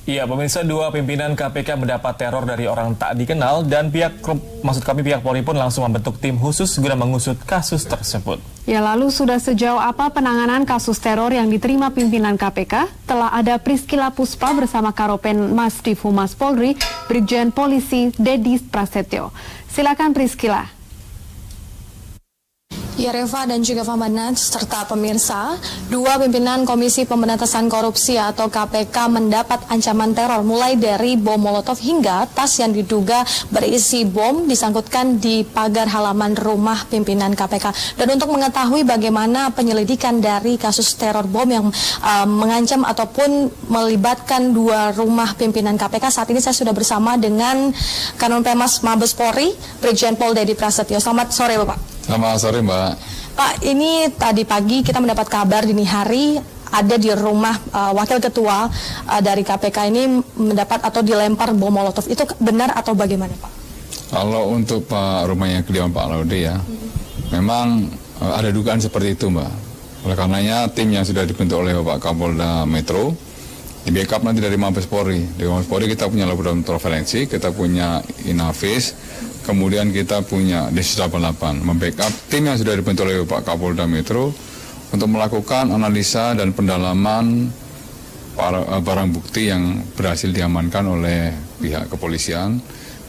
Iya, pemirsa, dua pimpinan KPK mendapat teror dari orang tak dikenal dan pihak Polri pun langsung membentuk tim khusus guna mengusut kasus tersebut. Ya, lalu sudah sejauh apa penanganan kasus teror yang diterima pimpinan KPK? Telah ada Priscila Puspa bersama Karopen Mas Divhumas Polri, Brigjen Polisi Dedi Prasetyo. Silakan Priscila. Ya, Reva dan juga Fahmana serta pemirsa, dua pimpinan Komisi Pemberantasan Korupsi atau KPK mendapat ancaman teror mulai dari bom molotov hingga tas yang diduga berisi bom disangkutkan di pagar halaman rumah pimpinan KPK. Dan untuk mengetahui bagaimana penyelidikan dari kasus teror bom yang mengancam ataupun melibatkan dua rumah pimpinan KPK, saat ini saya sudah bersama dengan Kanonpemas Mabes Polri, Brigjen Pol Dedi Prasetyo. Selamat sore, Bapak. Selamat sore, Mbak. Pak, ini tadi pagi kita mendapat kabar dini hari ada di rumah Wakil Ketua dari KPK ini mendapat atau dilempar bom molotov. Itu benar atau bagaimana, Pak? Kalau untuk rumahnya kediaman Pak Laude ya, memang ada dugaan seperti itu, Mbak. Oleh karenanya tim yang sudah dibentuk oleh Bapak Kapolda Metro di backup nanti dari Mabes Polri. Di Mabes Polri kita punya laboratorium forensik, kita punya Inavis, kemudian kita punya Densus 88 membackup tim yang sudah dibentuk oleh Pak Kapolda Metro untuk melakukan analisa dan pendalaman barang bukti yang berhasil diamankan oleh pihak kepolisian.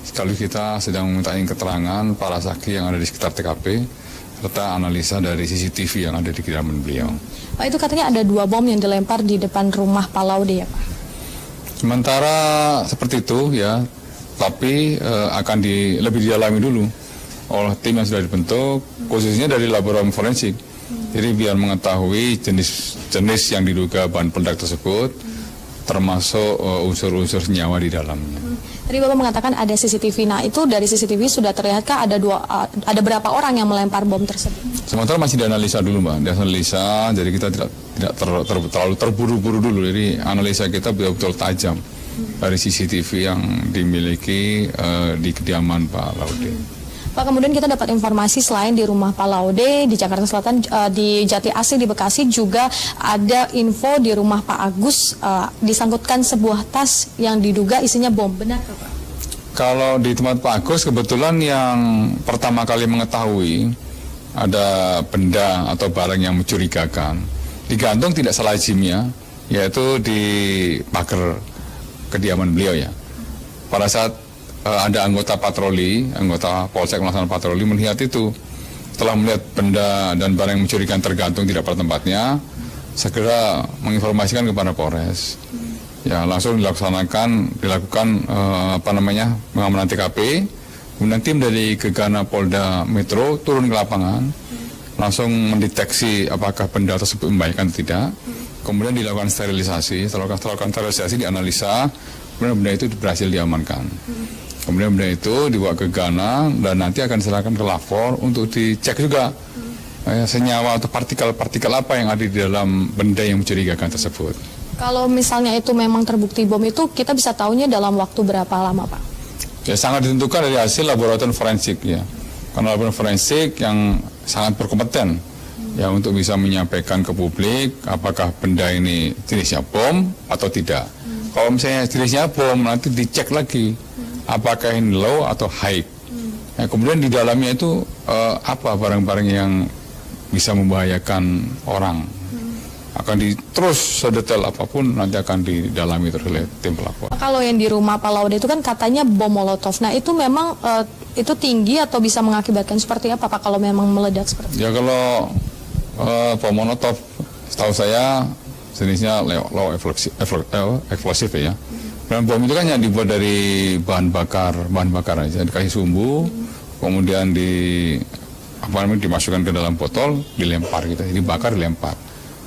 Sekali kita sedang meminta keterangan para saksi yang ada di sekitar TKP serta analisa dari CCTV yang ada di kediaman beliau. Pak, itu katanya ada dua bom yang dilempar di depan rumah Pak Laude ya, Pak? Sementara seperti itu ya, tapi akan lebih didalami dulu oleh tim yang sudah dibentuk, khususnya dari laboratorium forensik. Jadi biar mengetahui jenis yang diduga bahan peledak tersebut, termasuk unsur-unsur senyawa di dalamnya. Tadi Bapak mengatakan ada CCTV. Nah, itu dari CCTV sudah terlihatkah ada berapa orang yang melempar bom tersebut? Sementara masih dianalisa dulu, Mbak. Dianalisa, jadi kita tidak terlalu terburu-buru dulu. Jadi analisa kita betul-betul tajam dari CCTV yang dimiliki di kediaman Pak Laude. Pak, kemudian kita dapat informasi selain di rumah Pak Laude di Jakarta Selatan, di Jati Asih di Bekasi juga ada info di rumah Pak Agus disangkutkan sebuah tas yang diduga isinya bom. Benar Pak? Kalau di tempat Pak Agus kebetulan yang pertama kali mengetahui ada benda atau barang yang mencurigakan digantung tidak salah lazimnya, yaitu di pagar kediaman beliau ya. Pada saat ada anggota patroli, anggota Polsek melaksanakan patroli melihat itu, setelah melihat benda dan barang yang mencurigakan tergantung tidak pada tempatnya, segera menginformasikan kepada Polres. Ya, langsung dilakukan pengamanan TKP. Kemudian tim dari Gegana Polda Metro turun ke lapangan, langsung mendeteksi apakah benda tersebut membahayakan atau tidak. Kemudian dilakukan sterilisasi, setelah dilakukan sterilisasi dianalisa, kemudian benda itu berhasil diamankan. Kemudian benda itu dibawa ke Gegana dan nanti akan diserahkan ke lapor untuk dicek juga senyawa atau partikel apa yang ada di dalam benda yang mencurigakan tersebut. Kalau misalnya itu memang terbukti bom itu, kita bisa tahunya dalam waktu berapa lama, Pak? Ya, sangat ditentukan dari hasil laboratorium forensik ya. Karena laboratorium forensik yang sangat berkompeten ya untuk bisa menyampaikan ke publik apakah benda ini jenisnya bom atau tidak. Kalau misalnya jenisnya bom, nanti dicek lagi apakah ini low atau high. Ya, kemudian di dalamnya itu apa barang-barang yang bisa membahayakan orang. Akan terus sedetail apapun nanti akan didalami terus oleh tim pelapor. Kalau yang di rumah Pak Laude itu kan katanya bom molotov. Nah, itu memang itu tinggi atau bisa mengakibatkan seperti apa, Pak, kalau memang meledak seperti itu? Ya, kalau bom molotov setahu saya jenisnya low explosive ya. Dan bom itu kan yang dibuat dari bahan bakar aja, dikasih sumbu, kemudian dimasukkan ke dalam botol, dilempar gitu, dibakar, dilempar.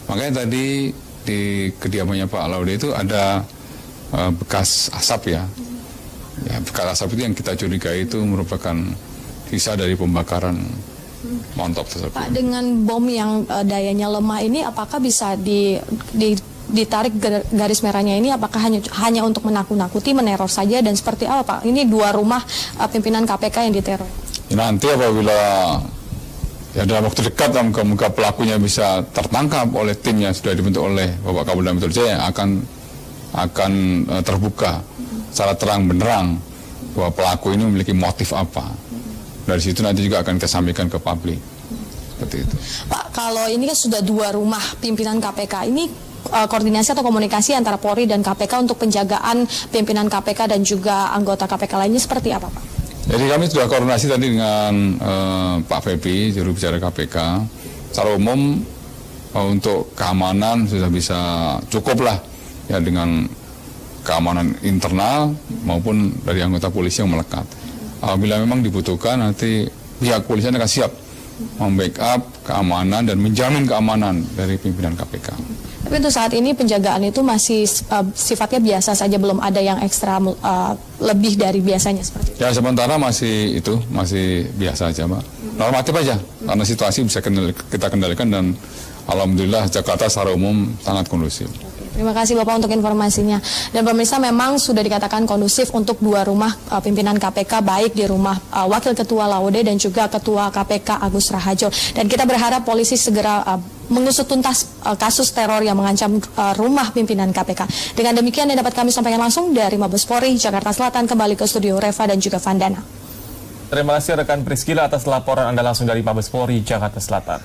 Makanya tadi di kediamannya Pak Laude itu ada bekas asap ya. Ya, bekas asap itu yang kita curigai itu merupakan sisa dari pembakaran montok tersebut. Pak, dengan bom yang dayanya lemah ini, apakah bisa ditarik garis merahnya ini, apakah hanya untuk menakut-nakuti, meneror saja, dan seperti apa, Pak? Ini dua rumah pimpinan KPK yang diteror. Ya, nanti apabila ya dalam waktu dekat pelakunya bisa tertangkap oleh tim yang sudah dibentuk oleh Bapak Kapolda Metro Jaya, akan akan terbuka secara terang benderang bahwa pelaku ini memiliki motif apa. Dari situ nanti juga akan kita sampaikan ke publik. Seperti itu. Pak, kalau ini kan sudah 2 rumah pimpinan KPK, ini koordinasi atau komunikasi antara Polri dan KPK untuk penjagaan pimpinan KPK dan juga anggota KPK lainnya seperti apa, Pak? Jadi kami sudah koordinasi tadi dengan Pak Feby, juru bicara KPK. Secara umum untuk keamanan sudah bisa cukup lah ya, dengan keamanan internal maupun dari anggota polisi yang melekat. Apabila memang dibutuhkan, nanti pihak kepolisian akan siap membackup keamanan dan menjamin keamanan dari pimpinan KPK. Tapi untuk saat ini penjagaan itu masih sifatnya biasa saja, belum ada yang ekstra lebih dari biasanya seperti itu? Ya sementara masih biasa aja, Mbak. Normatif aja, karena situasi bisa kita kendalikan dan alhamdulillah Jakarta secara umum sangat kondusif. Terima kasih Bapak untuk informasinya. Dan pemirsa, memang sudah dikatakan kondusif untuk 2 rumah pimpinan KPK, baik di rumah Wakil Ketua Laude dan juga Ketua KPK Agus Raharjo. Dan kita berharap polisi segera mengusut tuntas kasus teror yang mengancam rumah pimpinan KPK. Dengan demikian yang dapat kami sampaikan langsung dari Mabes Polri, Jakarta Selatan. Kembali ke studio Reva dan juga Vandana. Terima kasih rekan Priscila atas laporan Anda langsung dari Mabes Polri, Jakarta Selatan.